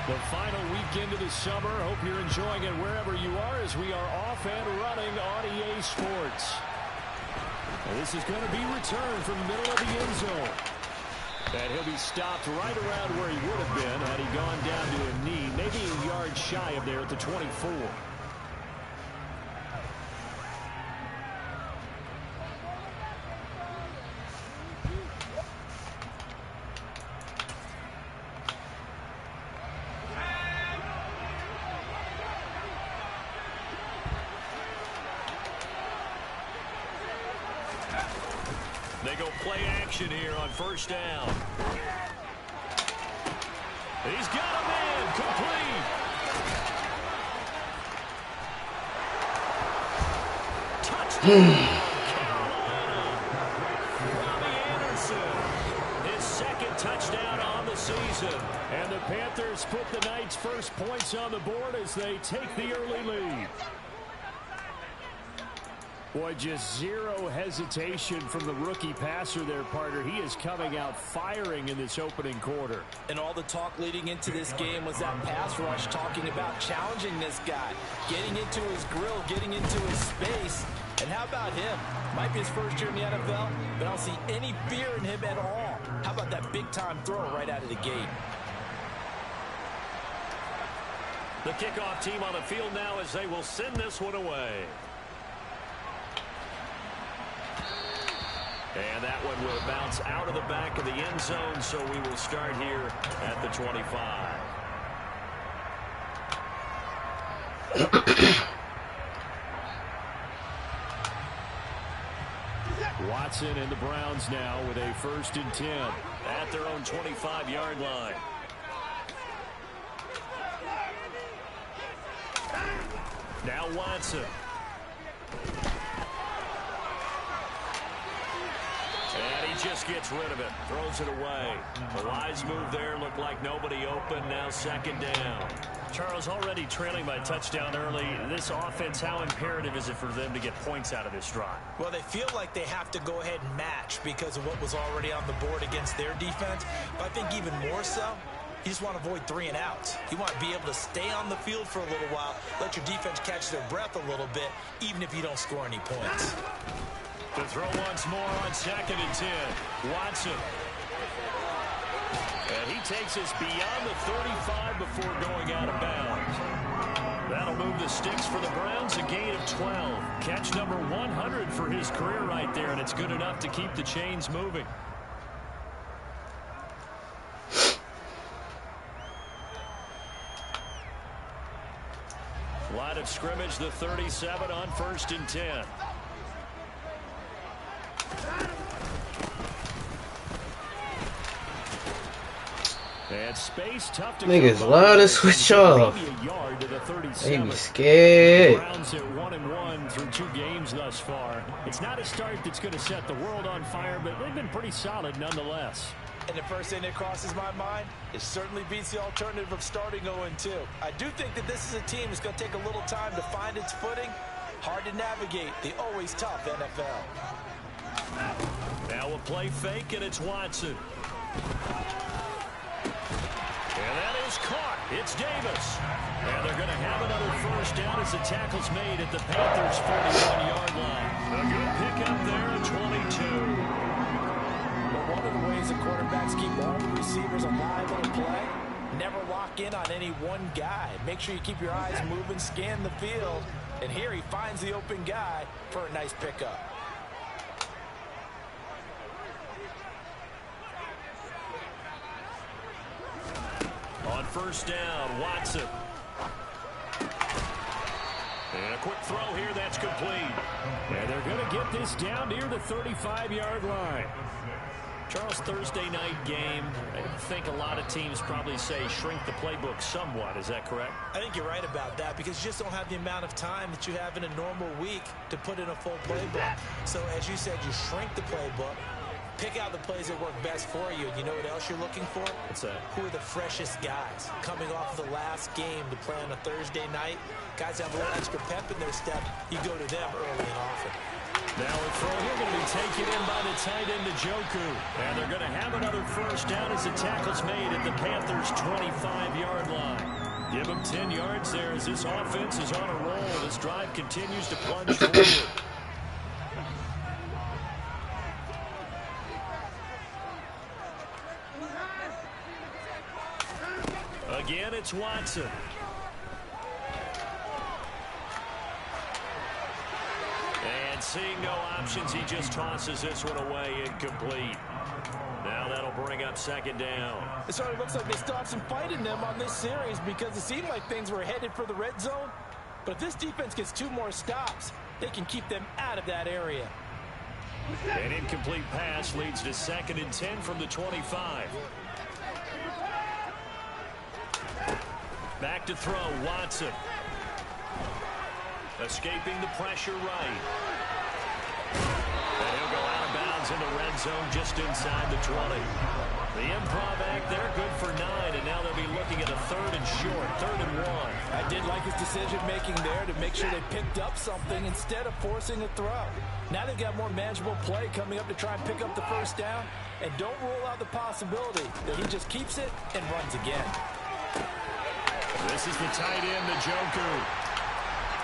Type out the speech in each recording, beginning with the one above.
The final weekend of the summer. Hope you're enjoying it wherever you are as we are off and running on EA Sports. And this is going to be returned from the middle of the end zone. And he'll be stopped right around where he would have been had he gone down to a knee, maybe a yard shy of there at the 24. They go play action here on first down. He's got a man complete. Touchdown, Carolina. Robbie Anderson, his second touchdown on the season. And the Panthers put the Knights' first points on the board as they take the early lead. Boy, just zero hesitation from the rookie passer there, partner. He is coming out firing in this opening quarter. And all the talk leading into this game was that pass rush, talking about challenging this guy, getting into his grill, getting into his space. And how about him? Might be his first year in the NFL, but I don't see any fear in him at all. How about that big-time throw right out of the gate? The kickoff team on the field now as they will send this one away. And that one will bounce out of the back of the end zone, so we will start here at the 25. Watson and the Browns now with a 1st and 10 at their own 25-yard line. Now Watson. And he just gets rid of it. Throws it away. A wise move there. Looked like nobody open. Now 2nd down. Charles, already trailing by touchdown early. This offense, how imperative is it for them to get points out of this drive? Well, they feel like they have to go ahead and match because of what was already on the board against their defense. But I think even more so, you just want to avoid 3 and outs. You want to be able to stay on the field for a little while, let your defense catch their breath a little bit, even if you don't score any points. To throw once more on 2nd and 10. Watson. And he takes us beyond the 35 before going out of bounds. That'll move the sticks for the Browns, a gain of 12. Catch number 100 for his career right there, and it's good enough to keep the chains moving. Line of scrimmage, the 37 on 1st and 10. And space tough to niggas love to switch off. They be scared. Browns at 1-1 through 2 games thus far. It's not a start that's going to set the world on fire, but they've been pretty solid nonetheless. And the first thing that crosses my mind, it certainly beats the alternative of starting 0-2. I do think that this is a team that's going to take a little time to find its footing. Hard to navigate the always tough NFL. Now a play fake, and it's Watson. And that is caught. It's Davis. And they're going to have another 1st down as the tackle's made at the Panthers' 41-yard line. A good pickup there at 22. But one of the ways the quarterbacks keep all the receivers alive on a play, never lock in on any one guy. Make sure you keep your eyes moving, scan the field. And here he finds the open guy for a nice pickup. On 1st down, Watson. And a quick throw here, that's complete. And they're going to get this down near the 35-yard line. Charles, Thursday night game, I think a lot of teams probably say shrink the playbook somewhat. Is that correct? I think you're right about that because you just don't have the amount of time that you have in a normal week to put in a full playbook. So as you said, you shrink the playbook. Pick out the plays that work best for you. And you know what else you're looking for? What's that? Who are the freshest guys coming off of the last game to play on a Thursday night? Guys have a little extra pep in their step. You go to them early and often. Now a throw here going to be taken in by the tight end, Njoku. And they're going to have another first down as the tackle's made at the Panthers' 25-yard line. Give them 10 yards there as this offense is on a roll. This drive continues to plunge forward. Again, it's Watson. And seeing no options, he just tosses this one away, incomplete. Now that'll bring up second down. It certainly looks like they still have some fight in them on this series because it seemed like things were headed for the red zone. But if this defense gets 2 more stops, they can keep them out of that area. An incomplete pass leads to 2nd and 10 from the 25. Back to throw, Watson. Escaping the pressure right. And he'll go out of bounds in the red zone just inside the 20. The improv act there, good for 9, and now they'll be looking at a 3rd and short, 3rd and 1. I did like his decision-making there to make sure they picked up something instead of forcing a throw. Now they've got more manageable play coming up to try and pick up the first down, and don't rule out the possibility that he just keeps it and runs again. This is the tight end, Njoku.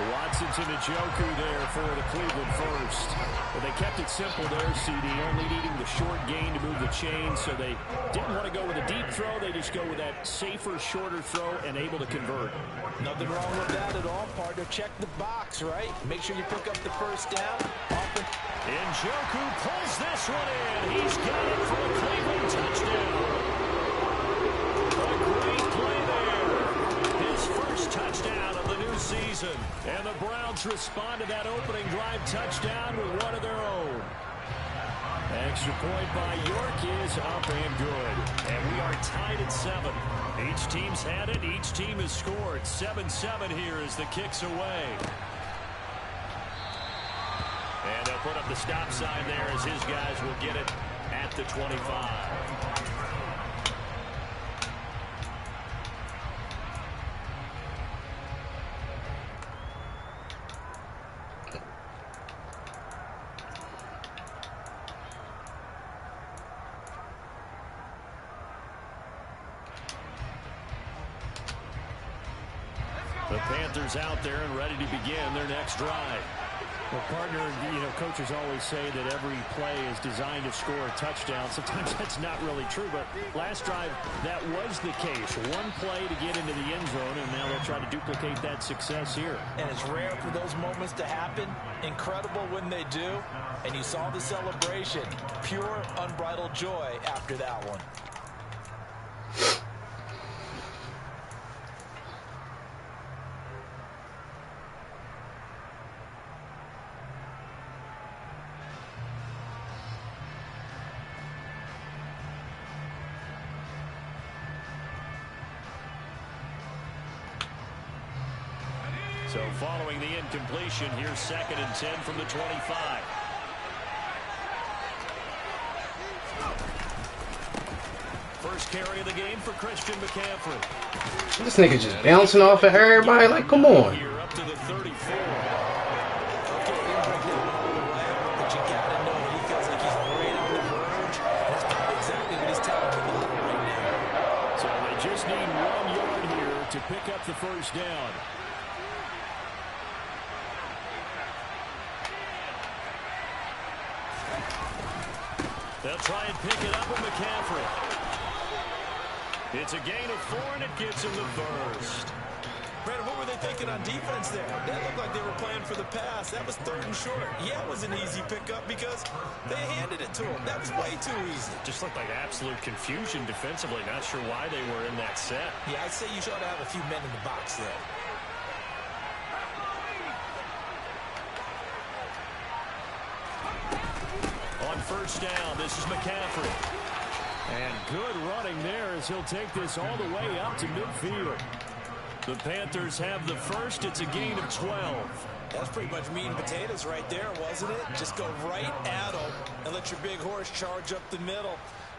Watson to Njoku there for the Cleveland first. But they kept it simple there, CD, only needing the short gain to move the chain, so they didn't want to go with a deep throw. They just go with that safer, shorter throw and able to convert. Nothing wrong with that at all, partner. Check the box, right? Make sure you pick up the first down. Njoku pulls this one in. He's got it for a Cleveland touchdown. A great play there. His first touchdown of the new season. And the Browns respond to that opening drive touchdown with one of their own. Extra point by York is up and good. And we are tied at 7. Each team's had it. Each team has scored. 7-7 here as the kick's away. And they'll put up the stop sign there as his guys will get it at the 25. The Panthers out there and ready to begin their next drive. Well, partner, coaches always say that every play is designed to score a touchdown. Sometimes that's not really true, but last drive, that was the case. One play to get into the end zone, and now they'll try to duplicate that success here. And it's rare for those moments to happen. Incredible when they do. And you saw the celebration. Pure, unbridled joy after that one. So following the incompletion, here's 2nd and 10 from the 25. First carry of the game for Christian McCaffrey. This nigga just bouncing off of everybody. Like, come on. Here up to the 34. So they just need 1 yard here to pick up the first down. They'll try and pick it up with McCaffrey. It's a gain of 4, and it gets him the first. Brandon, what were they thinking on defense there? That looked like they were playing for the pass. That was 3rd and short. Yeah, it was an easy pickup because they handed it to him. That was way too easy. Just looked like absolute confusion defensively. Not sure why they were in that set. Yeah, I'd say you should have a few men in the box there. On first down, this is McCaffrey. And good running there as he'll take this all the way up to midfield. The Panthers have the first. It's a gain of 12. That's pretty much meat and potatoes right there, wasn't it? Just go right at them and let your big horse charge up the middle.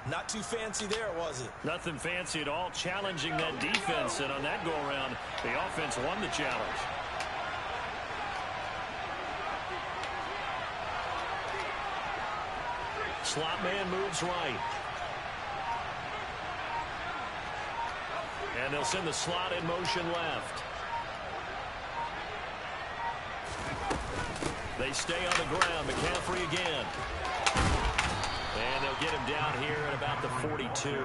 Not too fancy there, was it? Nothing fancy at all, challenging that defense. And on that go-around, the offense won the challenge. slot man moves right. And they'll send the slot in motion left. They stay on the ground. McCaffrey again. And they'll get him down here at about the 42.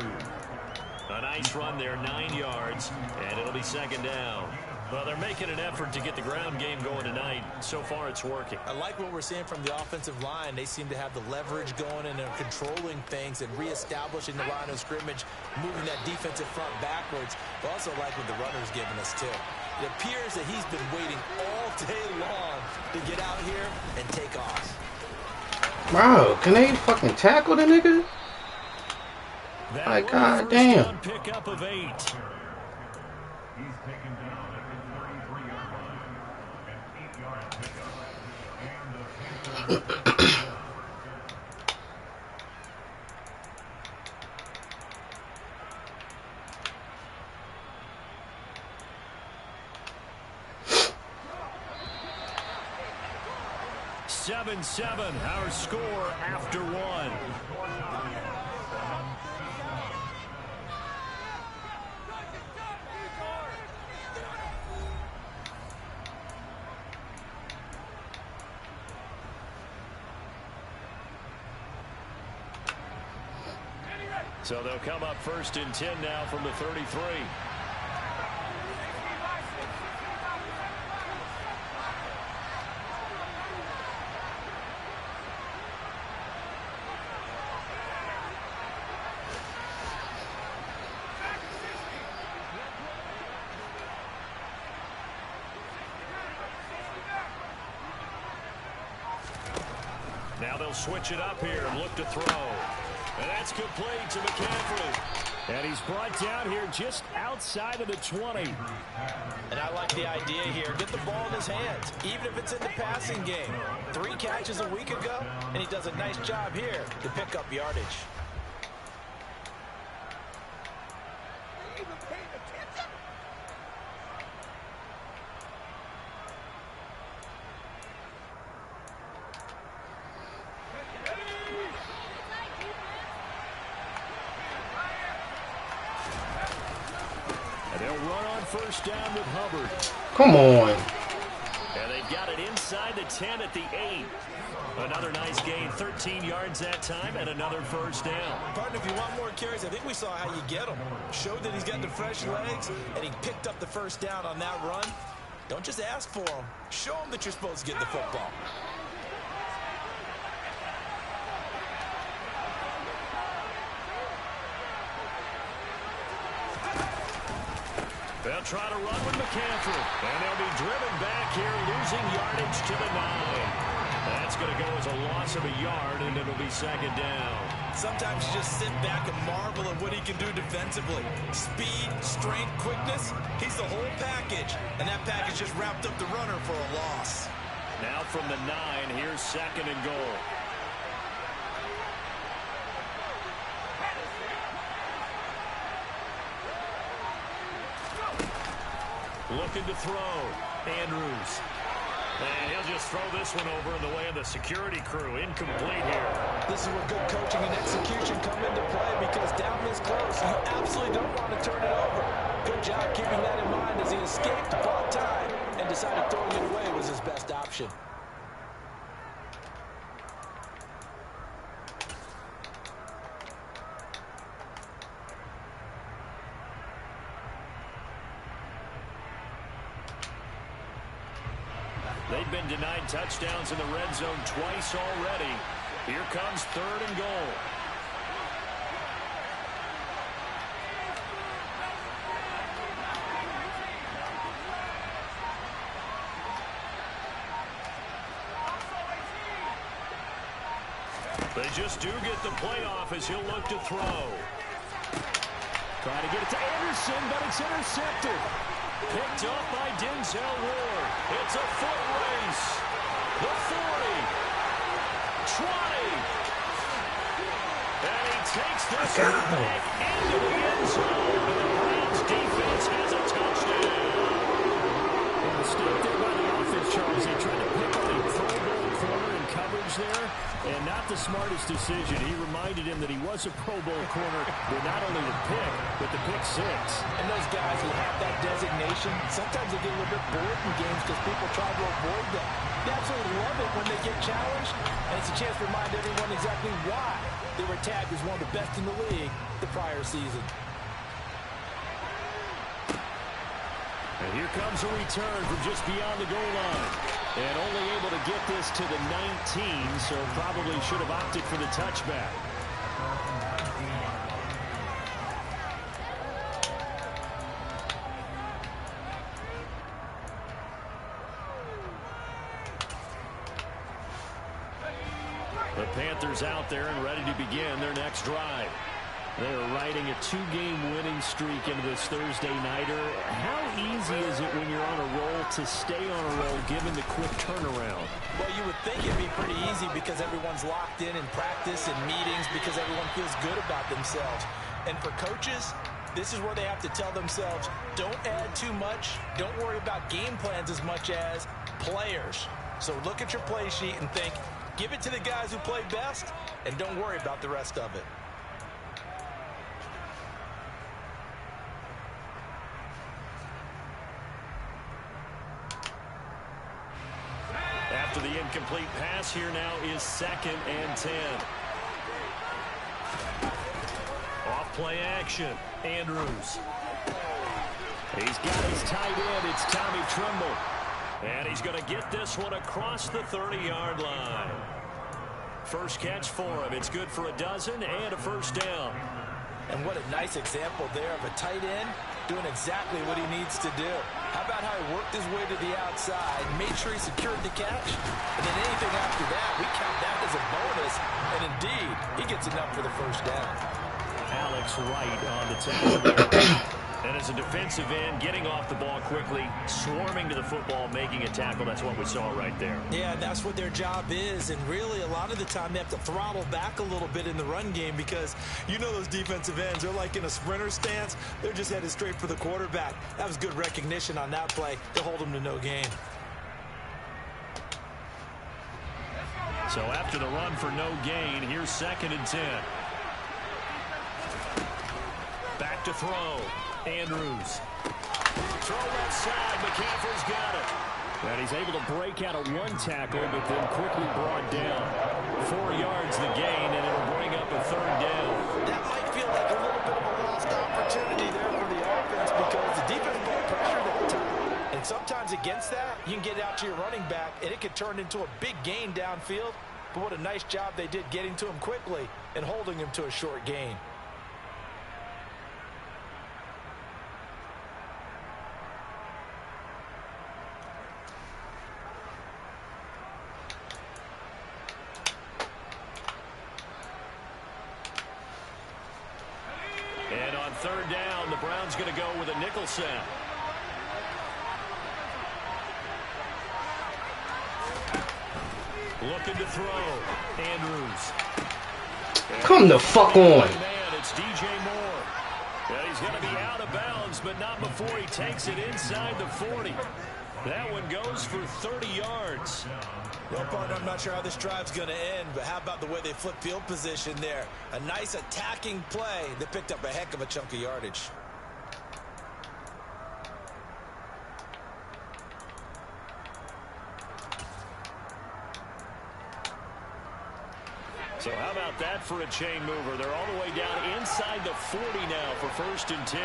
A nice run there, 9 yards, and it'll be second down. Well, they're making an effort to get the ground game going tonight. So far, it's working. I like what we're seeing from the offensive line. They seem to have the leverage going, and they're controlling things and reestablishing the line of scrimmage, moving that defensive front backwards. But also like what the runner's giving us, too. It appears that he's been waiting all day long to get out here and take off. Bro, can they fucking tackle the nigga? Like, goddamn. Pickup of 8. He's taken down at the 33-yard line. An 8-yard pickup. And the Panthers. 7-7, our score after 1. So they'll come up 1st and 10 now from the 33. Now they'll switch it up here and look to throw. And that's complete to McCaffrey. And he's brought down here just outside of the 20. And I like the idea here. Get the ball in his hands, even if it's in the passing game. 3 catches a week ago, and he does a nice job here to pick up yardage. First down with Hubbard. Come on. And they've got it inside the 10 at the 8. Another nice gain, 13 yards that time, and another first down. Partner, if you want more carries, I think we saw how you get them. Showed that he's got the fresh legs, and he picked up the first down on that run. Don't just ask for them. Show them that you're supposed to get the football. They'll try to run with McCaffrey. And they'll be driven back here, losing yardage to the 9. That's going to go as a loss of a yard, and it'll be second down. Sometimes you just sit back and marvel at what he can do defensively. Speed, strength, quickness. He's the whole package. And that package just wrapped up the runner for a loss. Now from the 9, here's second and goal. Looking to throw. Andrews. And he'll just throw this one over in the way of the security crew. Incomplete here. This is where good coaching and execution come into play, because down this close, you absolutely don't want to turn it over. Good job keeping that in mind as he escaped, bought time, and decided throwing it away was his best option. They've been denied touchdowns in the red zone twice already. Here comes 3rd and goal. They just do get the playoff as he'll look to throw. Trying to get it to Anderson, but it's intercepted. Picked up by Denzel Ward. It's a foot race. The 40. 20. And he takes this one back into the end zone. And the Browns defense has a touchdown. mistake there by the offense, Charles. They tried to pick on a Pro Bowl corner in coverage there, and not the smartest decision. He reminded him that he was a Pro Bowl corner with not only the pick, but the pick six. And those guys who have that designation, sometimes they get a little bit bored in games because people try to avoid them. They absolutely love it when they get challenged, and it's a chance to remind everyone exactly why they were tagged as one of the best in the league the prior season. And here comes a return from just beyond the goal line. And only able to get this to the 19, so probably should have opted for the touchback. The Panthers out there and ready to begin their next drive. They're riding a 2-game winning streak into this Thursday nighter. How easy is it when you're on a roll to stay on a roll given the quick turnaround? Well, you would think it'd be pretty easy because everyone's locked in practice and meetings because everyone feels good about themselves. And for coaches, this is where they have to tell themselves, don't add too much, don't worry about game plans as much as players. So look at your play sheet and think, give it to the guys who play best, and don't worry about the rest of it. After the incomplete pass, here now is 2nd and 10. Off play action. Andrews. He's got his tight end. It's Tommy Tremble. And he's going to get this one across the 30-yard line. First catch for him. It's good for a dozen and a first down. And what a nice example there of a tight end doing exactly what he needs to do. How about how he worked his way to the outside, made sure he secured the catch, and then anything after that, we count that as a bonus, and indeed, he gets enough for the first down. Alex Wright on the tackle. And as a defensive end, getting off the ball quickly, swarming to the football, making a tackle. That's what we saw right there. Yeah, that's what their job is. And really, a lot of the time, they have to throttle back a little bit in the run game because you know those defensive ends, they're like in a sprinter stance. They're just headed straight for the quarterback. That was good recognition on that play to hold them to no gain. So after the run for no gain, here's 2nd and 10. Back to throw. Andrews. Throw left side. McCaffrey's got it. And he's able to break out of one tackle, but then quickly brought down. 4 yards the gain, and it'll bring up a 3rd down. That might feel like a little bit of a lost opportunity there for the offense because the defense ball pressure that time. And sometimes against that, you can get out to your running back, and it could turn into a big gain downfield. But what a nice job they did getting to him quickly and holding him to a short gain. And on 3rd down, the Browns going to go with a nickel set. Looking to throw. Andrews. Come the fuck on. Man, it's DJ Moore. And he's going to be out of bounds, but not before he takes it inside the 40. That one goes for 30 yards. Well, partner, I'm not sure how this drive's going to end, but how about the way they flip field position there? A nice attacking play that picked up a heck of a chunk of yardage. So how about that for a chain mover? They're all the way down inside the 40 now for 1st and 10.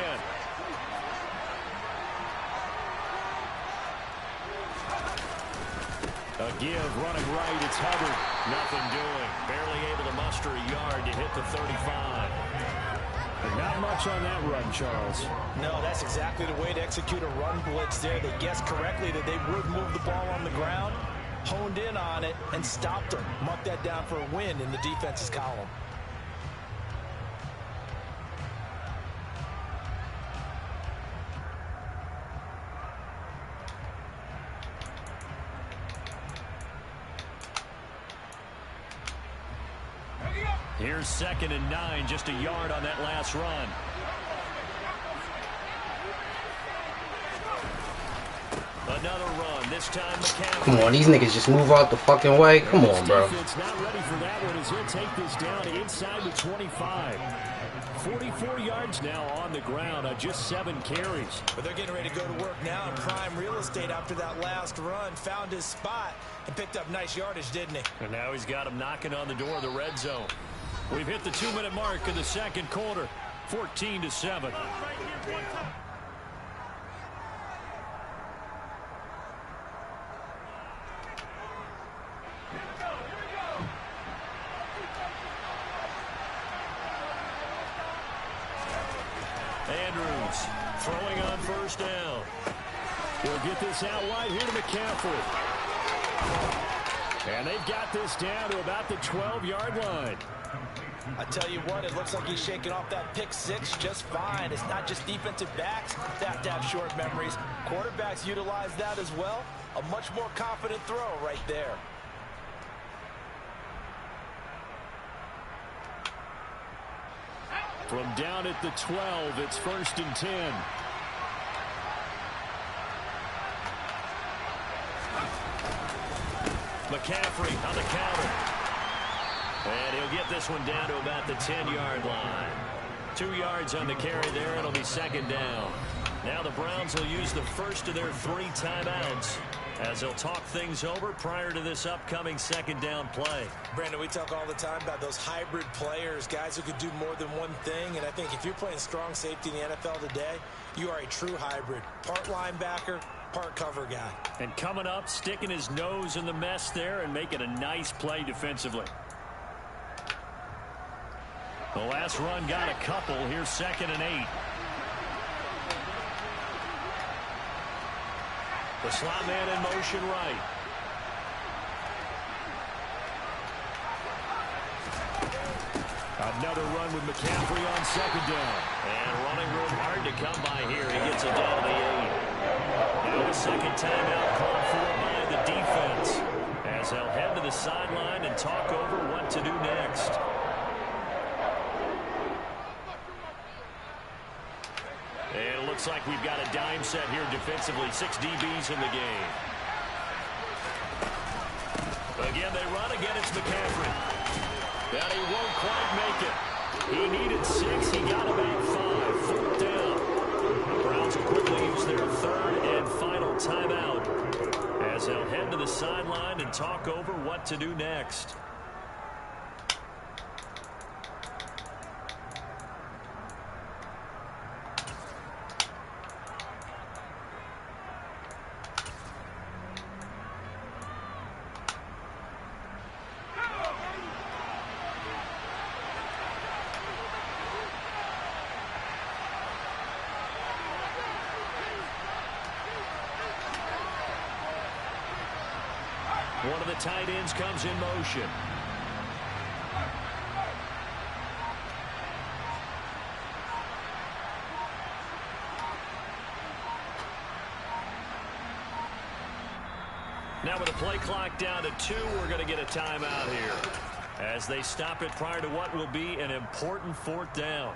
A give, running right, it's Hubbard. Nothing doing. Barely able to muster a yard to hit the 35. But not much on that run, Charles. No, that's exactly the way to execute a run blitz there. They guessed correctly that they would move the ball on the ground, honed in on it, and stopped them. Marked that down for a win in the defense's column. Here's 2nd and 9, just a yard on that last run. Another run. This time McCaffrey. Come on, these niggas just move out the fucking way. Come on, bro. Defense not ready for that one as he'll take this down inside the 25. 44 yards now on the ground on just 7 carries. But they're getting ready to go to work now in prime real estate after that last run. Found his spot and picked up nice yardage, didn't he? And now he's got him knocking on the door of the red zone. We've hit the 2-minute mark of the second quarter. 14-7. Andrews throwing on first down. We'll get this out wide here to McCaffrey. And they've got this down to about the 12-yard line. I tell you what, it looks like he's shaking off that pick six just fine. It's not just defensive backs that have short memories. Quarterbacks utilize that as well. A much more confident throw right there. From down at the 12, it's 1st and 10. McCaffrey on the counter. And he'll get this one down to about the 10-yard line. 2 yards on the carry there. It'll be 2nd down. Now the Browns will use the first of their 3 timeouts as they'll talk things over prior to this upcoming 2nd down play. Brandon, we talk all the time about those hybrid players, guys who could do more than one thing. And I think if you're playing strong safety in the NFL today, you are a true hybrid. Part linebacker, part cover guy. And coming up, sticking his nose in the mess there and making a nice play defensively. The last run got a couple. Here's 2nd and 8. The slot man in motion right. Another run with McCaffrey on 2nd down. And running room hard to come by here. He gets it down to the 8. Now a 2nd timeout called for by the defense as they'll head to the sideline and talk over what to do next. And it looks like we've got a dime set here defensively. 6 DBs in the game. Again, they run. Again, it's McCaffrey. And he won't quite make it. He needed 6. He got about 5. 4th down. The Browns will quickly use their 3rd and final timeout as they'll head to the sideline and talk over what to do next. One of the tight ends comes in motion. Now with the play clock down to 2, we're going to get a timeout here as they stop it prior to what will be an important 4th down.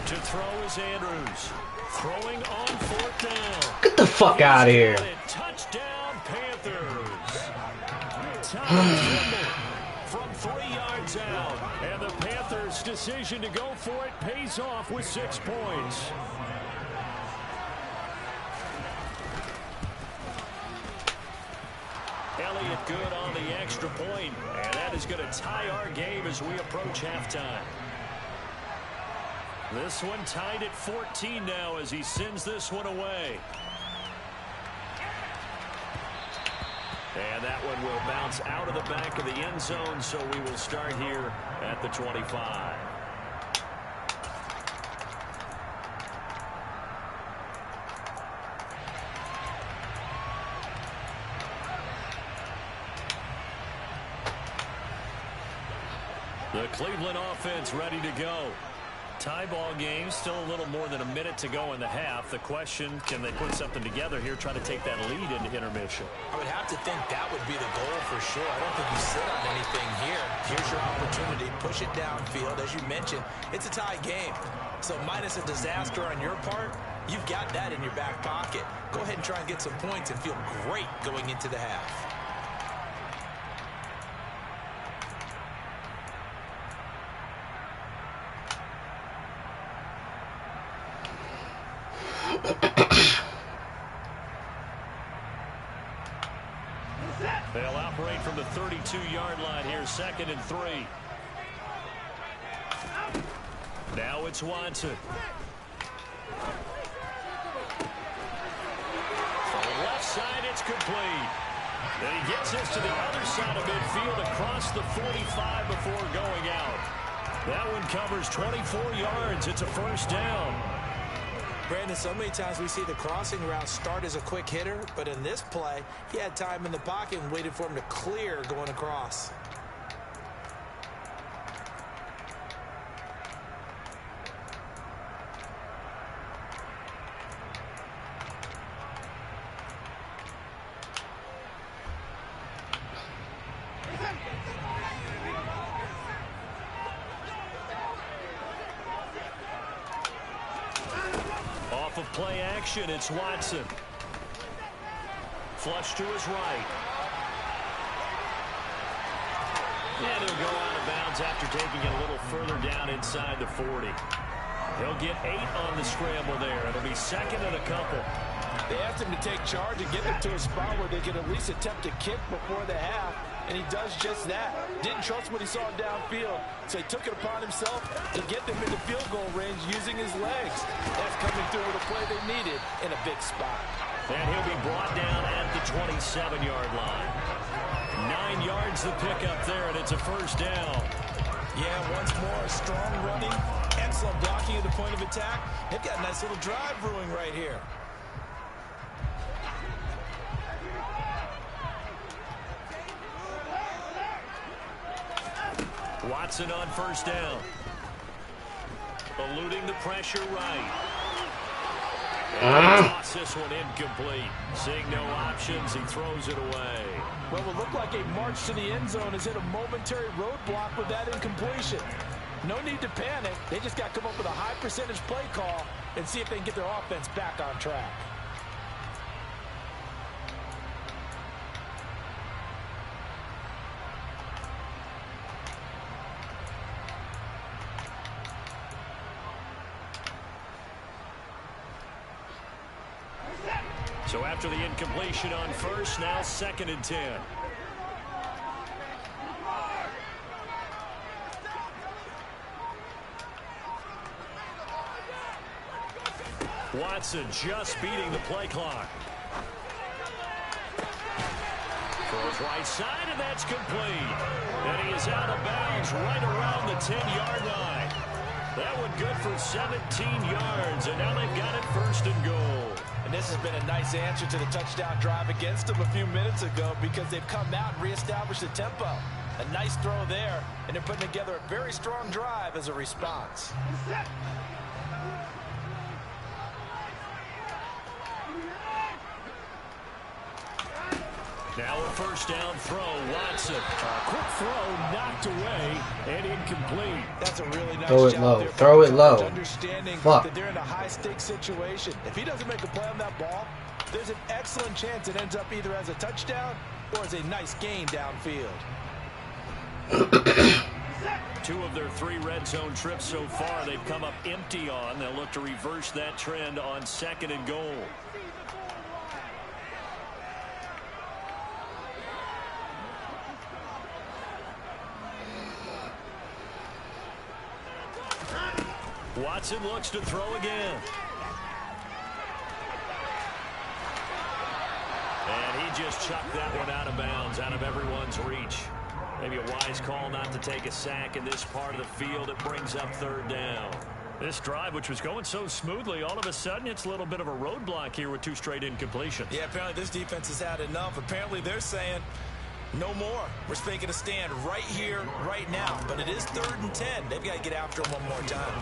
To throw is Andrews. Throwing on 4th down. Get the fuck out of here. Touchdown, Panthers. Time from 3 yards out. And the Panthers' decision to go for it pays off with 6 points. Elliott good on the extra point. And that is going to tie our game as we approach halftime. This one tied at 14 now as he sends this one away. And that one will bounce out of the back of the end zone, so we will start here at the 25. The Cleveland offense ready to go. Tie ball game, still a little more than a minute to go in the half. The question, can they put something together here, try to take that lead into intermission? I would have to think that would be the goal for sure. I don't think you sit on anything here. Here's your opportunity. Push it downfield. As you mentioned, it's a tie game. So minus a disaster on your part, you've got that in your back pocket. Go ahead and try and get some points and feel great going into the half. They'll operate from the 32-yard line here, 2nd and 3. Now it's Watson. From the left side, it's complete. And he gets this to the other side of midfield across the 45 before going out. That one covers 24 yards. It's a first down. Brandon, so many times we see the crossing route start as a quick hitter, but in this play, he had time in the pocket and waited for him to clear going across. Off of play action, it's Watson. Flush to his right. And he'll go out of bounds after taking it a little further down inside the 40. He'll get 8 on the scramble there. It'll be 2nd and a couple. They asked him to take charge and get them to a spot where they could at least attempt to kick before the half, and he does just that. Didn't trust what he saw downfield, so he took it upon himself to get them into field goal range using his legs. That's coming through with a play they needed in a big spot. And he'll be brought down at the 27-yard line. 9 yards the pickup there, and it's a first down. Yeah, once more, strong running, excellent blocking at the point of attack. They've got a nice little drive brewing right here. Watson on first down. Eluding the pressure right. And toss this one incomplete. Seeing no options, he throws it away. Well, it looked like a march to the end zone has hit a momentary roadblock with that incompletion. No need to panic. They just got to come up with a high percentage play call and see if they can get their offense back on track. So after the incompletion on first, now 2nd and 10. Watson just beating the play clock. Throws right side, and that's complete. And he is out of bounds right around the 10-yard line. That one good for 17 yards, and now they've got it 1st and goal. And this has been a nice answer to the touchdown drive against them a few minutes ago because they've come out and reestablished the tempo. A nice throw there, and they're putting together a very strong drive as a response. Now a first down throw, Watson. Quick throw, knocked away, and incomplete. That's a really nice Throw it job low. there. Throw it low. Understanding Fuck. that they're in a high-stakes situation. If he doesn't make a play on that ball, there's an excellent chance it ends up either as a touchdown or as a nice gain downfield. 2 of their 3 red zone trips so far they've come up empty on. They'll look to reverse that trend on 2nd and goal. Watson looks to throw again. And he just chucked that one out of bounds, out of everyone's reach. Maybe a wise call not to take a sack in this part of the field. It brings up third down. This drive, which was going so smoothly, all of a sudden it's a little bit of a roadblock here with 2 straight incompletions. Yeah, apparently this defense has had enough. Apparently they're saying no more. We're making a stand right here, right now. But it is 3rd and 10. They've got to get after him one more time.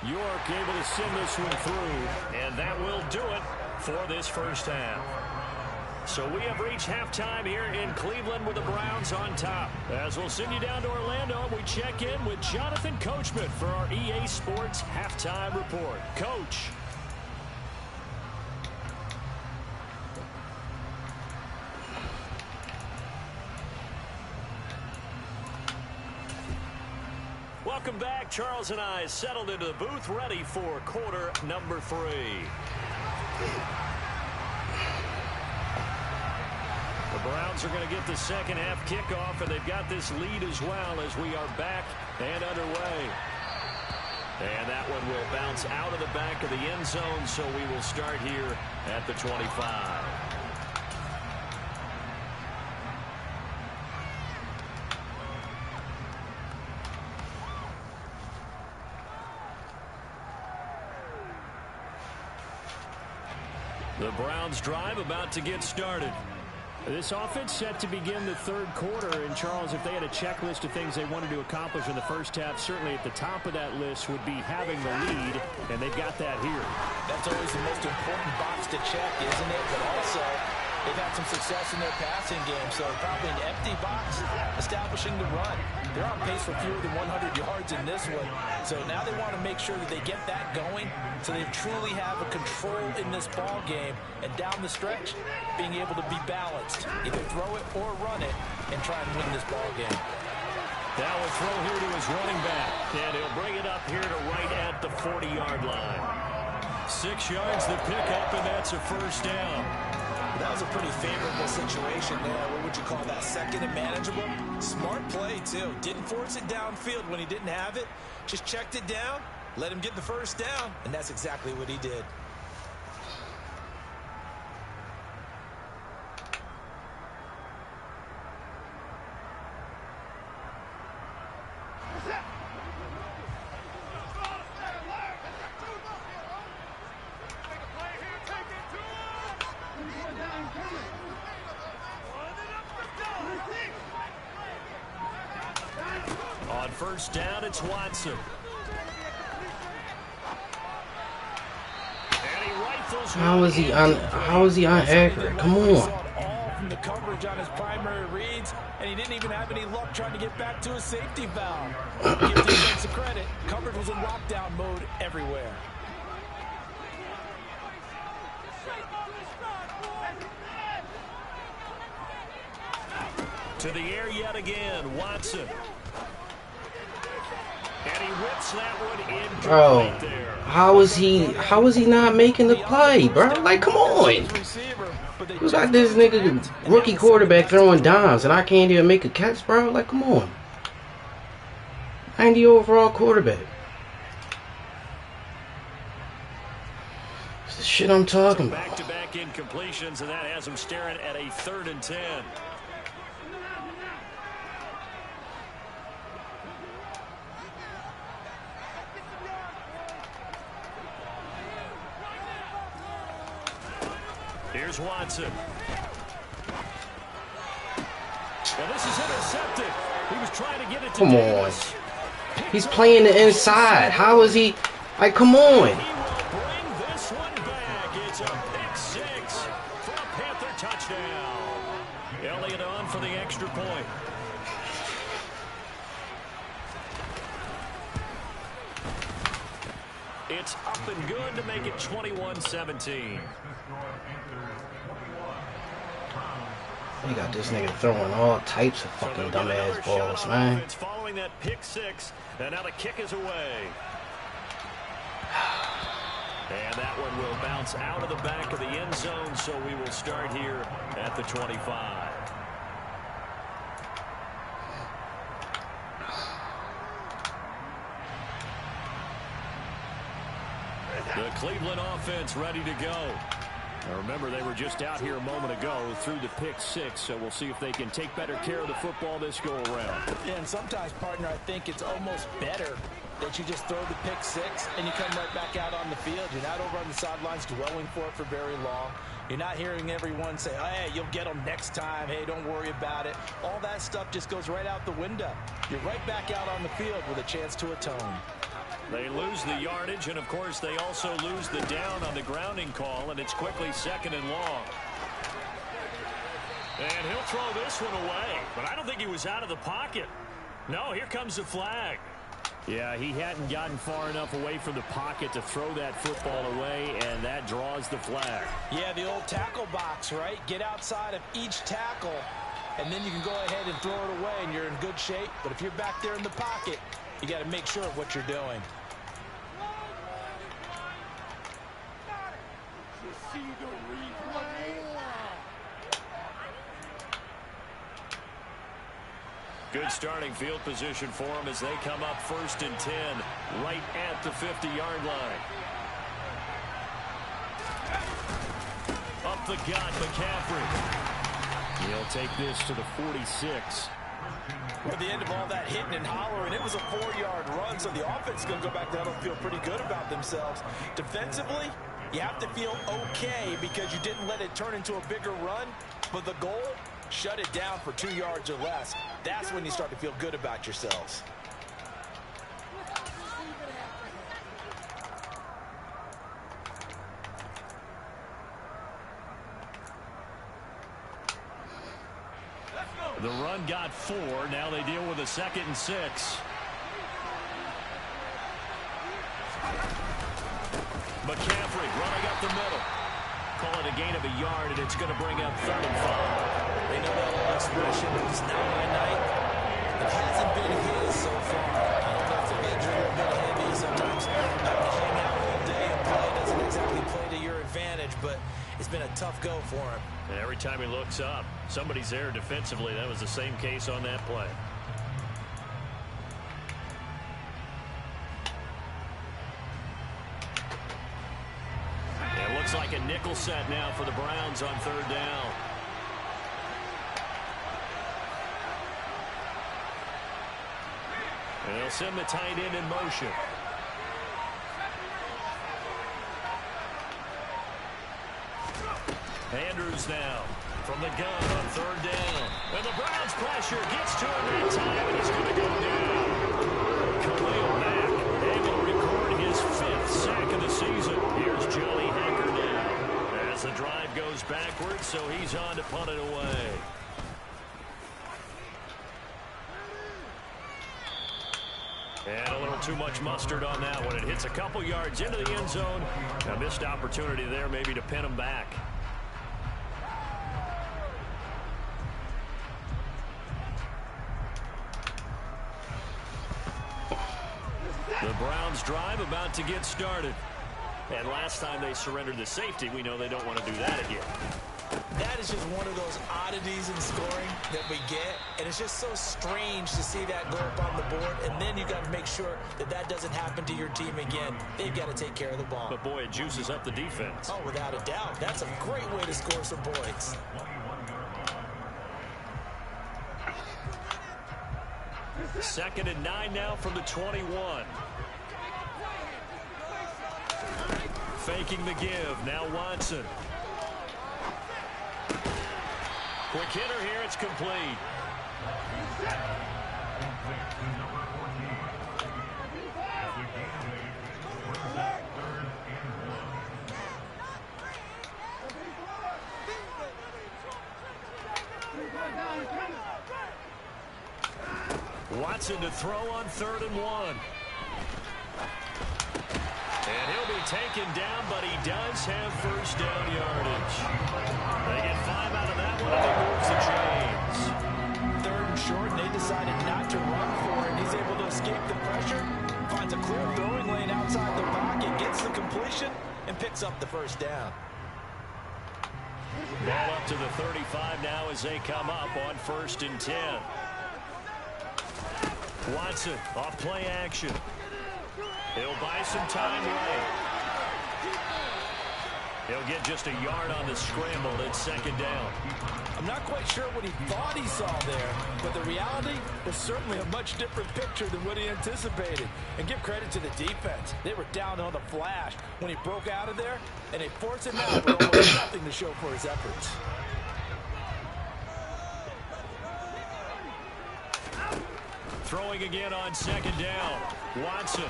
York able to send this one through, and that will do it for this first half. So we have reached halftime here in Cleveland with the Browns on top. As we'll send you down to Orlando, we check in with Jonathan Coachman for our EA Sports Halftime Report. Coach. Welcome back. Charles and I settled into the booth, ready for quarter number 3. The Browns are going to get the second half kickoff, and they've got this lead as well as we are back and underway. And that one will bounce out of the back of the end zone, so we will start here at the 25. The Browns drive about to get started. This offense set to begin the 3rd quarter. And, Charles, if they had a checklist of things they wanted to accomplish in the first half, certainly at the top of that list would be having the lead, and they've got that here. That's always the most important box to check, isn't it? But also, they've had some success in their passing game, so probably an empty box establishing the run. They're on pace for fewer than 100 yards in this one. So now they want to make sure that they get that going so they truly have a control in this ball game. And down the stretch, being able to be balanced. Either throw it or run it and try and win this ball game. That will throw here to his running back. And he'll bring it up here to right at the 40-yard line. 6 yards the pickup, and that's a first down. That was a pretty favorable situation there. What would you call that? 2nd and manageable? Smart play, too. Didn't force it downfield when he didn't have it. Just checked it down, let him get the first down, and that's exactly what he did. On first down, it's Watson. And he rifles. How is he inaccurate? Come on. All from the coverage on his primary reads, and he didn't even have any luck trying to get back to his safety valve. Give defense some credit. Coverage was in lockdown mode everywhere. To the air yet again, Watson. And he whips that one in. Bro, how is he not making the play, bro? Like, come on. You got this nigga rookie quarterback throwing dimes, and I can't even make a catch, bro? Like, come on. 90 overall quarterback. It's the shit I'm talking about. Back-to-back incompletions, and that has him staring at a 3rd and 10. Here's Watson. And this is intercepted. He was trying to get it to Come on. He's playing the inside. How is he? Like, come on. He will bring this one back. It's a pick 6 for a Panther touchdown. Elliott on for the extra point. It's up and good to make it 21-17. They got this nigga throwing all types of fucking dumbass balls, man. It's following that pick 6, and now the kick is away. And that one will bounce out of the back of the end zone, so we will start here at the 25. The Cleveland offense ready to go. Now remember, they were just out here a moment ago through the pick 6, so we'll see if they can take better care of the football this go-around. Yeah, and sometimes, partner, I think it's almost better that you just throw the pick 6 and you come right back out on the field. You're not over on the sidelines dwelling for it for very long. You're not hearing everyone say, oh, hey, you'll get them next time. Hey, don't worry about it. All that stuff just goes right out the window. You're right back out on the field with a chance to atone. They lose the yardage, and, of course, they also lose the down on the grounding call, and it's quickly 2nd and long. And he'll throw this one away, but I don't think he was out of the pocket. No, here comes the flag. Yeah, he hadn't gotten far enough away from the pocket to throw that football away, and that draws the flag. Yeah, the old tackle box, right? Get outside of each tackle, and then you can go ahead and throw it away, and you're in good shape. But if you're back there in the pocket, you got to make sure of what you're doing. Good starting field position for them as they come up 1st and 10, right at the 50-yard line. Up the gut, McCaffrey. He'll take this to the 46. At the end of all that hitting and hollering, it was a 4-yard run, so the offense is going to go back down and feel pretty good about themselves. Defensively, you have to feel okay because you didn't let it turn into a bigger run, but the goal, shut it down for 2 yards or less. That's when you start to feel good about yourselves. The run got 4. Now they deal with a 2nd and 6. McCaffrey running up the middle. Call it a gain of a yard, and it's going to bring up 3rd and 5. They know that old expression, it's not my night. It hasn't been his so far. I don't know if the legs are a little bit heavy. Sometimes having to hang out all day and play doesn't exactly play to your advantage, but it's been a tough go for him. And every time he looks up, somebody's there defensively. That was the same case on that play. It looks like a nickel set now for the Browns on 3rd down. And they'll send the tight end in motion. Andrews now from the gun on 3rd down. And the Browns pressure gets to him that time, and he's going to go down. Khalil Mack able to record his 5th sack of the season. Here's Johnny Hacker now as the drive goes backwards, so he's on to punt it away. And a little too much mustard on that one. It hits a couple yards into the end zone. A missed opportunity there maybe to pin him back. The Browns drive about to get started. And last time they surrendered the safety, we know they don't want to do that again. That is just one of those oddities in scoring that we get, and it's just so strange to see that go up on the board, and then you got to make sure that that doesn't happen to your team again. They've got to take care of the ball. But boy, it juices up the defense. Oh, without a doubt. That's a great way to score some points. Second and 9 now from the 21. Faking the give. Now Watson. Quick hitter here. It's complete. Watson to throw on 3rd and 1. And he'll be taken down, but he does have first down yardage. They get 5 out of that one, and he moves the chains. 3rd and short, and they decided not to run for it. He's able to escape the pressure, finds a clear throwing lane outside the pocket, gets the completion, and picks up the first down. Ball up to the 35 now as they come up on 1st and 10. Watson off play action. He'll buy some time late. He'll get just a yard on the scramble. It's second down. I'm not quite sure what he thought he saw there, but the reality was certainly a much different picture than what he anticipated. And give credit to the defense. They were down on the flash when he broke out of there, and they forced him out with almost nothing to show for his efforts. Throwing again on second down. Watson.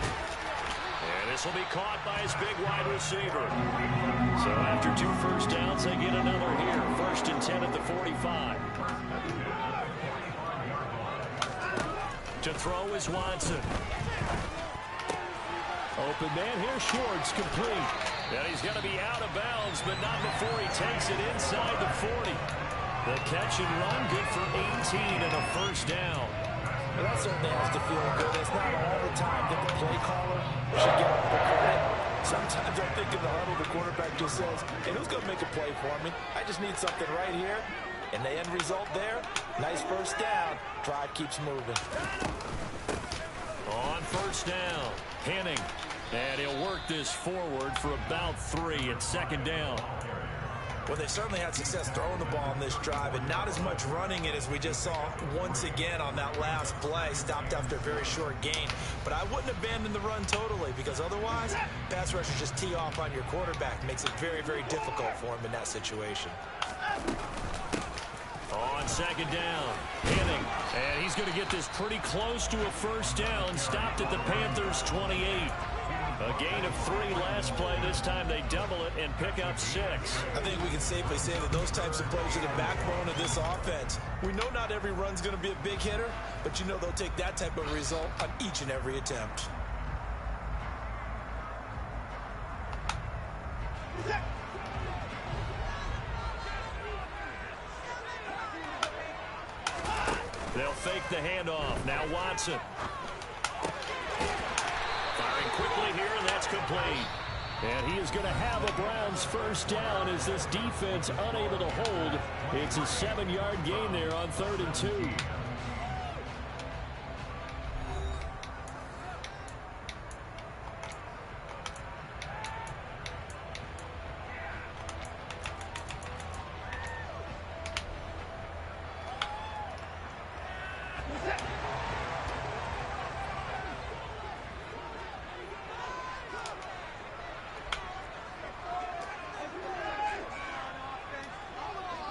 And this will be caught by his big wide receiver. So after 2 first downs, they get another here. 1st and 10 at the 45. To throw is Watson. Open man here, Schwartz, complete. And he's going to be out of bounds, but not before he takes it inside the 40. The catch and run, good for 18 and a first down. Well, that certainly has to feel good. It's not all the time that the play caller should get all the credit. Sometimes I think in the huddle, the quarterback just says, hey, who's going to make a play for me? I just need something right here. And the end result there, nice first down. Drive keeps moving. On first down, Henning. And he'll work this forward for about 3 at second down. Well, they certainly had success throwing the ball on this drive, and not as much running it as we just saw once again on that last play. Stopped after a very short gain. But I wouldn't abandon the run totally, because otherwise, pass rushers just tee off on your quarterback. Makes it very, very difficult for him in that situation. On second down, Henning. And he's going to get this pretty close to a first down. Stopped at the Panthers' 28. A gain of 3 last play. This time they double it and pick up 6. I think we can safely say that those types of plays are the backbone of this offense. We know not every run's going to be a big hitter, but you know they'll take that type of result on each and every attempt. They'll fake the handoff. Now Watson. Firing quickly here, and that's complete. And he is going to have a Browns first down as this defense unable to hold. It's a 7-yard gain there on 3rd and 2.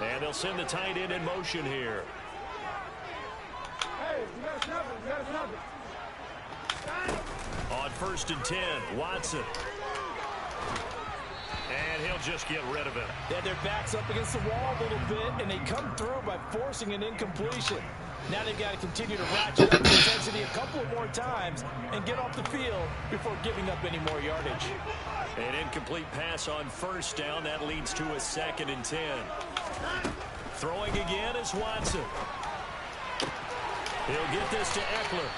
And they'll send the tight end in motion here. Hey, you got to snap it. You got to snap it. On 1st and 10, Watson. And he'll just get rid of it. They had their backs up against the wall a little bit, and they come through by forcing an incompletion. Now they've got to continue to ratchet up the intensity a couple more times and get off the field before giving up any more yardage. An incomplete pass on first down. That leads to a 2nd and 10. Throwing again is Watson. He'll get this to Eckler.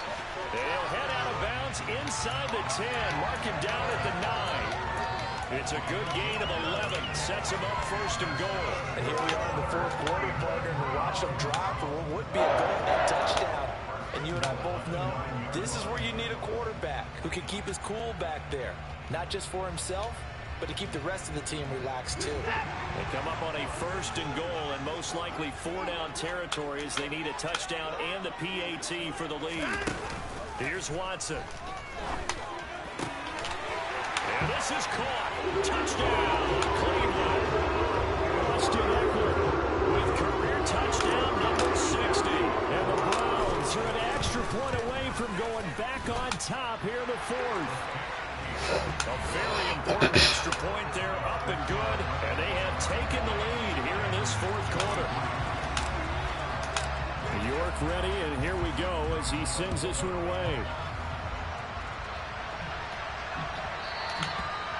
He'll head out of bounds inside the 10. Mark him down at the 9. It's a good gain of 11. Sets him up 1st and goal. And here we are in the 4th quarter, partner, and we watch them drive for what would be a go-ahead touchdown. And you and I both know this is where you need a quarterback who can keep his cool back there. Not just for himself, but to keep the rest of the team relaxed too. They come up on a 1st and goal and most likely 4-down territory as they need a touchdown and the PAT for the lead. Here's Watson. And this is caught. Touchdown, Cleveland. Austin Eckler with career touchdown number 60. And the Browns are an extra point away from going back on top here in the 4th. A very important extra point there, up and good. And they have taken the lead here in this 4th quarter. York ready, and here we go as he sends this one away.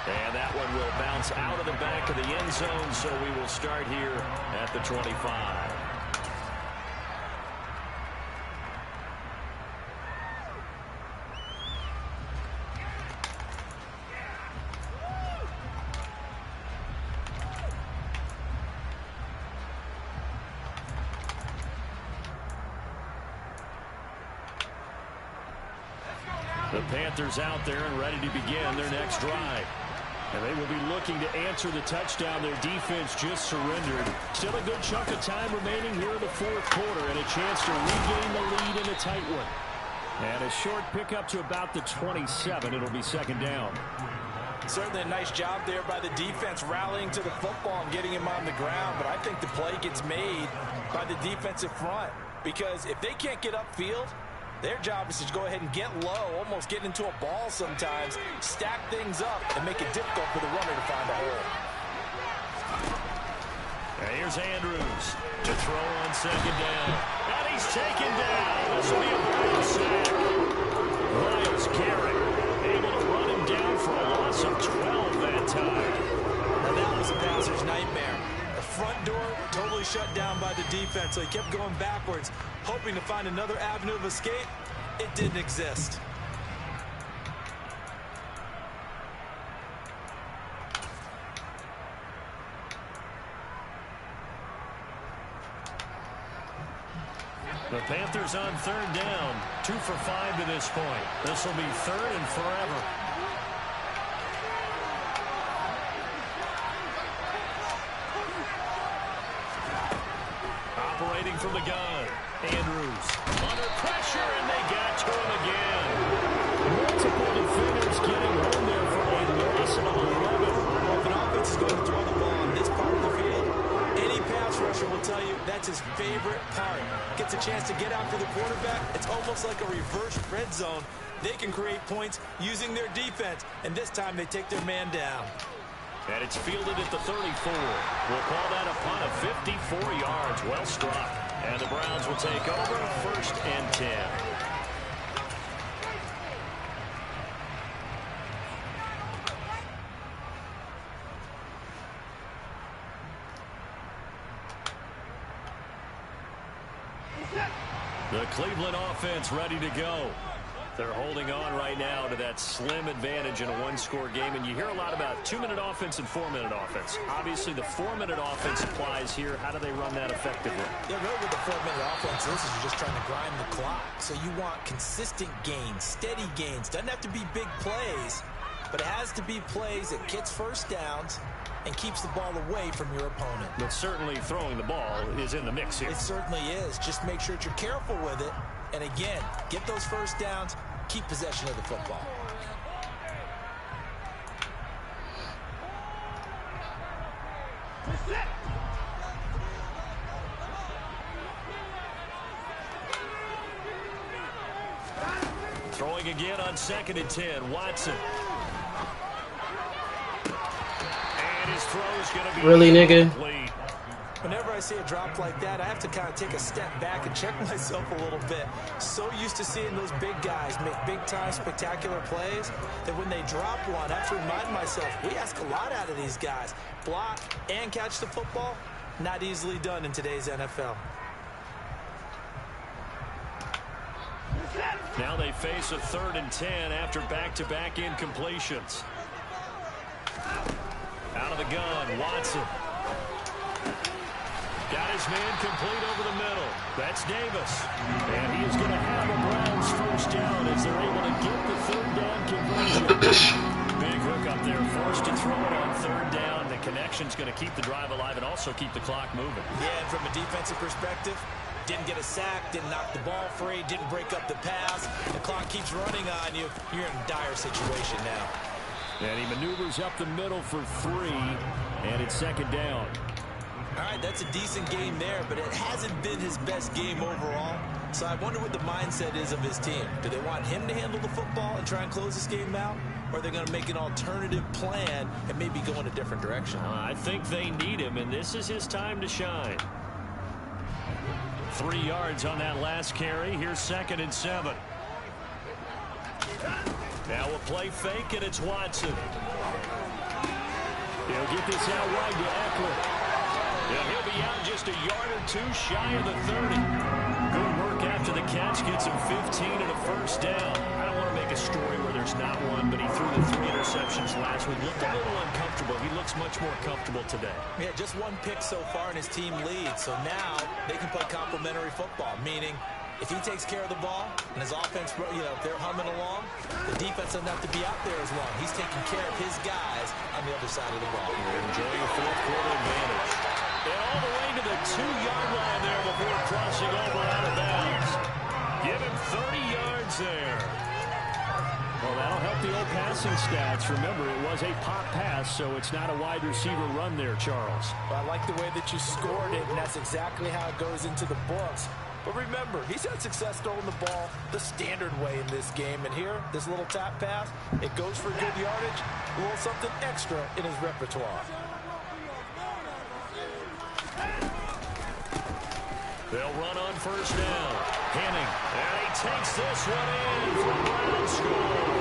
And that one will bounce out of the back of the end zone, so we will start here at the 25. The Panthers out there and ready to begin their next drive. And they will be looking to answer the touchdown their defense just surrendered. Still a good chunk of time remaining here in the fourth quarter and a chance to regain the lead in a tight one. And a short pickup to about the 27. It'll be second down. Certainly a nice job there by the defense rallying to the football and getting him on the ground. But I think the play gets made by the defensive front because if they can't get upfield, their job is to go ahead and get low, almost get into a ball sometimes, stack things up, and make it difficult for the runner to find a hole. And here's Andrews to throw on second down. And he's taken down. This will be a Browns sack. Myles Garrett able to run him down for a loss of 12 that time. Now that was a passer's nightmare. The front door totally shut down by the defense, so he kept going backwards, hoping to find another avenue of escape. It didn't exist. The Panthers on third down. 2 for 5 to this point. This will be third and forever. Operating from the gun. Andrews under pressure, and they got to him again. Multiple defenders getting home there for a loss of 11. If an offense is going to throw the ball on this part of the field, any pass rusher will tell you that's his favorite part. Gets a chance to get after the quarterback. It's almost like a reverse red zone. They can create points using their defense, and this time they take their man down. And it's fielded at the 34. We'll call that a punt of 54 yards. Well struck. And the Browns will take over first and 10. The Cleveland offense ready to go. They're holding on right now to that slim advantage in a one-score game. And you hear a lot about 2-minute offense and 4-minute offense. Obviously, the 4-minute offense applies here. How do they run that effectively? Yeah, really with the 4-minute offense, this is you're just trying to grind the clock. So you want consistent gains, steady gains. Doesn't have to be big plays, but it has to be plays that gets first downs and keeps the ball away from your opponent. But certainly throwing the ball is in the mix here. It certainly is. Just make sure that you're careful with it. And again, get those first downs, keep possession of the football. Throwing again on 2nd and 10, Watson. And his throw's going to be really, nigga? complete. Whenever I see a drop like that, I have to kind of take a step back and check myself a little bit. So used to seeing those big guys make big-time spectacular plays that when they drop one, I have to remind myself, we ask a lot out of these guys. Block and catch the football, not easily done in today's NFL. Now they face a 3rd and 10 after back-to-back incompletions. Out of the gun, Watson. Got his man complete over the middle. That's Davis. And he is going to have a Browns first down as they're able to get the 3rd down conversion. Big hook up there, forced to throw it on 3rd down. The connection's going to keep the drive alive and also keep the clock moving. Yeah, and from a defensive perspective, didn't get a sack, didn't knock the ball free, didn't break up the pass. The clock keeps running on you. You're in a dire situation now. And he maneuvers up the middle for 3, and it's 2nd down. All right, that's a decent game there, but it hasn't been his best game overall. So I wonder what the mindset is of his team. Do they want him to handle the football and try and close this game out? Or are they going to make an alternative plan and maybe go in a different direction? I think they need him, and this is his time to shine. 3 yards on that last carry. Here's 2nd and 7. Now a play fake, and it's Watson. He'll get this out wide to Eckler. And he'll be out just a yard or 2 shy of the 30. Good work after the catch. Gets him 15 and a first down. I don't want to make a story where there's not one, but he threw the 3 interceptions last week. Looked a little uncomfortable. He looks much more comfortable today. Yeah, just 1 pick so far, and his team leads. So now they can play complementary football, meaning If he takes care of the ball and his offense, if they're humming along, the defense doesn't have to be out there as long. He's taking care of his guys on the other side of the ball. Enjoying a fourth quarter advantage. And all the way to the 2-yard line there before crossing over out of bounds. Give him 30 yards there. Well, that'll help the old passing stats. Remember, it was a pop pass, so it's not a wide receiver run there, Charles. Well, I like the way that you scored it, and that's exactly how it goes into the books. But remember, he's had success throwing the ball the standard way in this game. And here, this little tap pass, it goes for good yardage, a little something extra in his repertoire. They'll run on first down. Henning, and he takes this one in for a Brown score.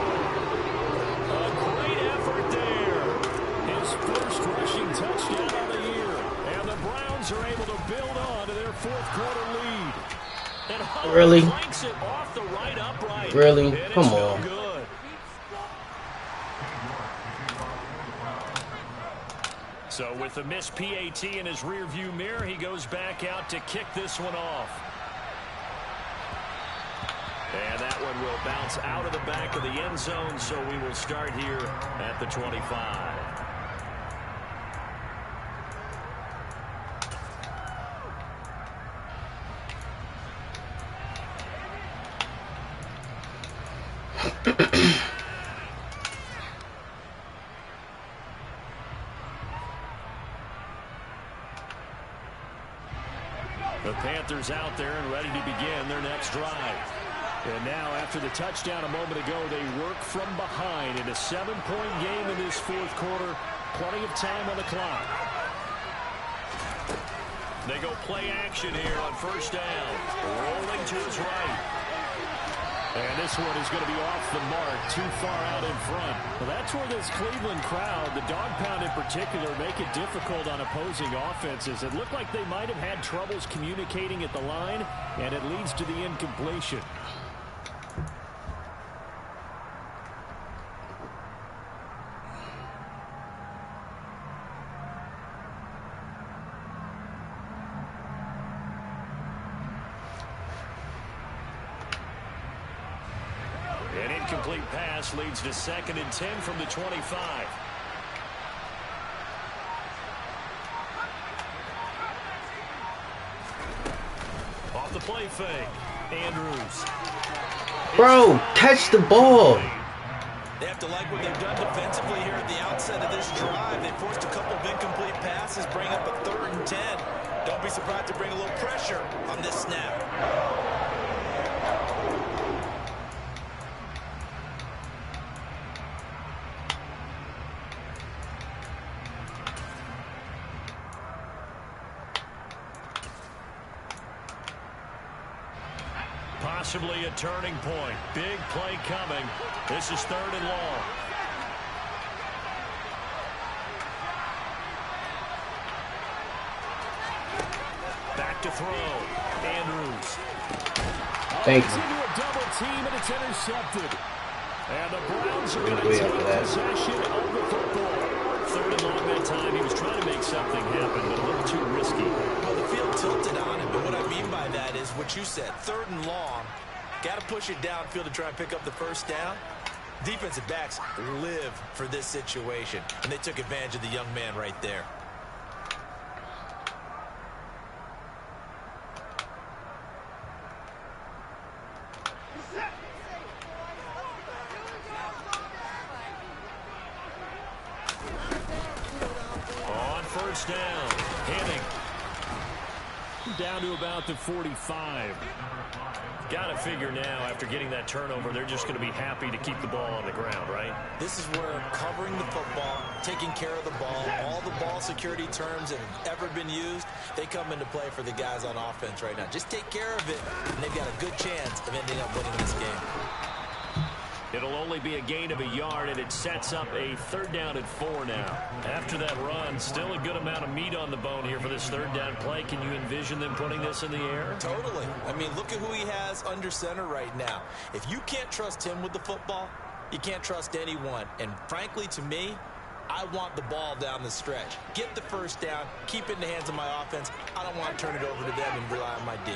A great effort there. His first rushing touchdown of the year. And the Browns are able to build on to their fourth quarter lead. And Really? Flanks it off the right upright. Really? And Come it's no on. good. So with the missed PAT in his rearview mirror, he goes back out to kick this one off. And that one will bounce out of the back of the end zone, so we will start here at the 25. The Panthers out there and ready to begin their next drive. And now, after the touchdown a moment ago, they work from behind in a 7-point game in this fourth quarter. Plenty of time on the clock. They go play action here on first down. Rolling to his right. And this one is going to be off the mark, too far out in front. Well, that's where this Cleveland crowd, the dog pound in particular, make it difficult on opposing offenses. It looked like they might have had troubles communicating at the line, and it leads to the incompletion. An incomplete pass leads to 2nd and 10 from the 25. Off the play fake. Andrews. Bro, catch the ball. They have to like what they've done defensively here at the outset of this drive. They forced a couple of incomplete passes, bring up a 3rd and 10. Don't be surprised to bring a little pressure on this snap. Possibly a turning point. Big play coming. This is 3rd and long. Back to throw. Andrews. Thank you. Into a double team, and it's intercepted. And the Browns are going to take possession of the football. 3rd and long that time. He was trying to make something happen, but a little too risky. Well, the field tilted on him, but what I mean by that is what you said. 3rd and long. Got to push it downfield to try and pick up the first down. Defensive backs live for this situation, and they took advantage of the young man right there. On first down, Henning. Down to about the 45. Got to figure now, after getting that turnover, they're just going to be happy to keep the ball on the ground, right? This is where covering the football, taking care of the ball, all the ball security terms that have ever been used, they come into play for the guys on offense right now. Just take care of it, and they've got a good chance of ending up winning this game. It'll only be a gain of a yard, and it sets up a 3rd down and 4 now. After that run, still a good amount of meat on the bone here for this 3rd down play. Can you envision them putting this in the air? Totally. I mean, look at who he has under center right now. If you can't trust him with the football, you can't trust anyone. And frankly, to me, I want the ball down the stretch. Get the first down, keep it in the hands of my offense. I don't want to turn it over to them and rely on my D.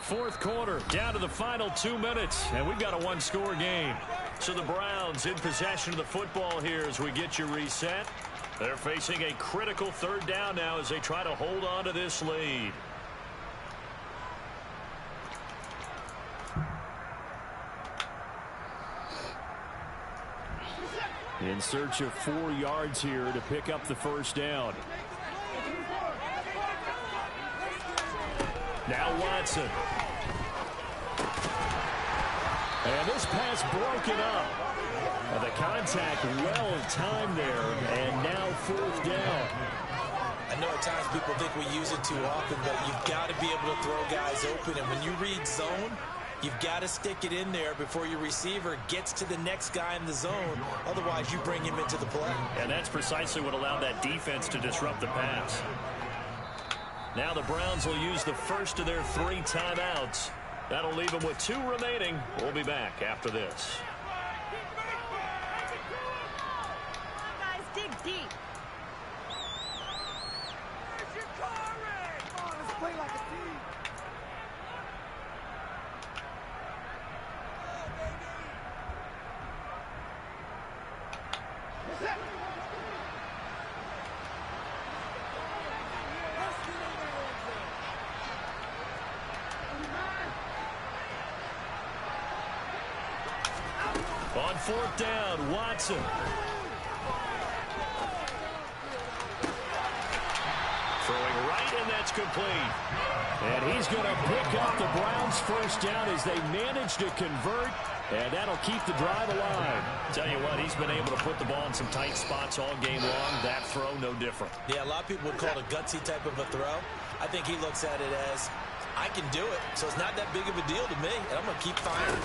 Fourth quarter, down to the final 2 minutes, and we've got a one-score game. So the Browns in possession of the football here as we get you reset. They're facing a critical third down now as they try to hold on to this lead. In search of 4 yards here to pick up the first down. Now Watson. And this pass broken up. And the contact well timed there. And now fourth down. I know at times people think we use it too often, but you've got to be able to throw guys open. And when you read zone, you've got to stick it in there before your receiver gets to the next guy in the zone. Otherwise, you bring him into the play. And that's precisely what allowed that defense to disrupt the pass. Now the Browns will use the first of their 3 timeouts. That'll leave them with 2 remaining. We'll be back after this. Guys, dig deep. Come on, let's play like a team. On fourth down, Watson. Throwing right, and that's complete. And he's going to pick up the Browns' first down as they manage to convert, and that'll keep the drive alive. Tell you what, he's been able to put the ball in some tight spots all game long. That throw, no different. Yeah, a lot of people would call it a gutsy type of a throw. I think he looks at it as, I can do it, so it's not that big of a deal to me, and I'm going to keep firing.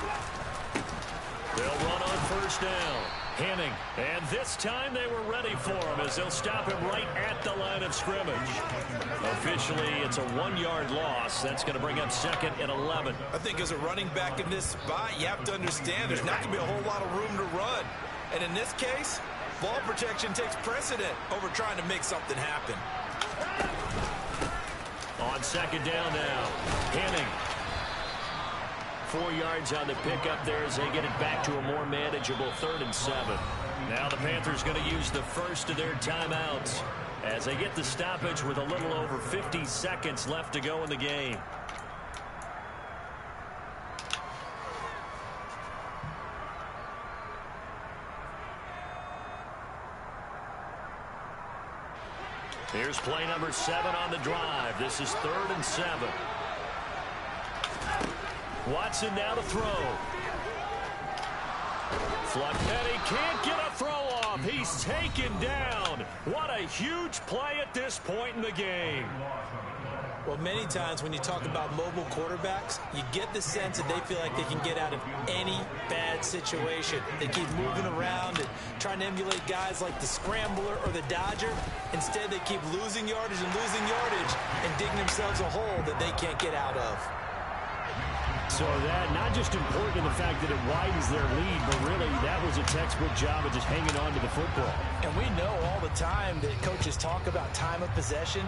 They'll run on first down. Henning. And this time they were ready for him as they'll stop him right at the line of scrimmage. Officially, it's a 1-yard loss. That's going to bring up second and 11. I think as a running back in this spot, you have to understand there's not going to be a whole lot of room to run. And in this case, ball protection takes precedent over trying to make something happen. On second down now, Henning. 4 yards on the pickup there as they get it back to a more manageable 3rd and 7. Now the Panthers going to use the first of their timeouts as they get the stoppage with a little over 50 seconds left to go in the game. Here's play number 7 on the drive. This is 3rd and 7. Watson now to throw. Flucknetti can't get a throw off. He's taken down. What a huge play at this point in the game. Well, many times when you talk about mobile quarterbacks, you get the sense that they feel like they can get out of any bad situation. They keep moving around and trying to emulate guys like the scrambler or the dodger. Instead, they keep losing yardage and digging themselves a hole that they can't get out of. So that not just important in the fact that it widens their lead, but really that was a textbook job of just hanging on to the football. And we know all the time that coaches talk about time of possession.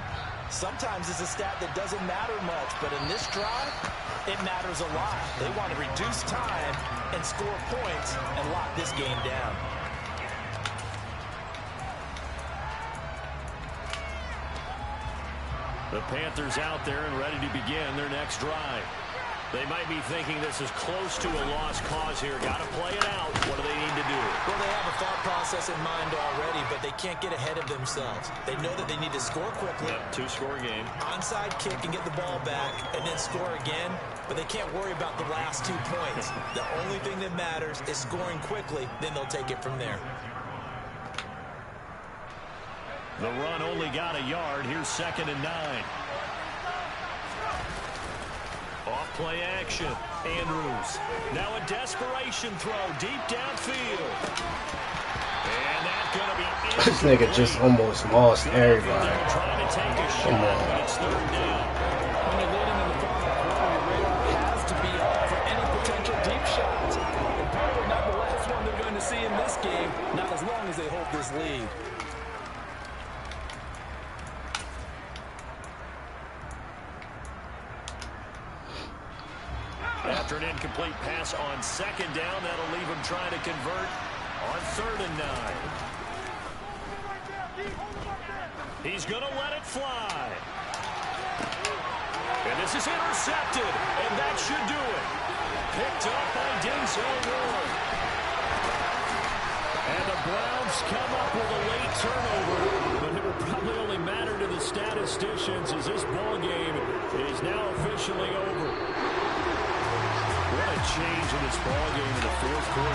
Sometimes it's a stat that doesn't matter much, but in this drive, it matters a lot. They want to reduce time and score points and lock this game down. The Panthers out there and ready to begin their next drive. They might be thinking this is close to a lost cause here. Got to play it out. What do they need to do? Well, they have a thought process in mind already, but they can't get ahead of themselves. They know that they need to score quickly. Yep, 2-score game. Onside kick and get the ball back and then score again, but they can't worry about the last 2 points. The only thing that matters is scoring quickly, then they'll take it from there. The run only got a yard. Here's 2nd and 9. Off play action. Andrews. Now a desperation throw deep downfield. And that's going to be This nigga just almost lost everybody. Trying to take a shot, but it's 3rd down. When you're leading in the final quarter, your radar has to be up for any potential deep shots. And probably not the last one they're going to see in this game, not as long as they hold this lead. After an incomplete pass on second down, that'll leave him trying to convert on 3rd and 9. He's going to let it fly. And this is intercepted, and that should do it. Picked up by Denzel Ward. And the Browns come up with a late turnover, but it will probably only matter to the statisticians as this ball game is now officially over. What a change in this ball game in the 4th quarter.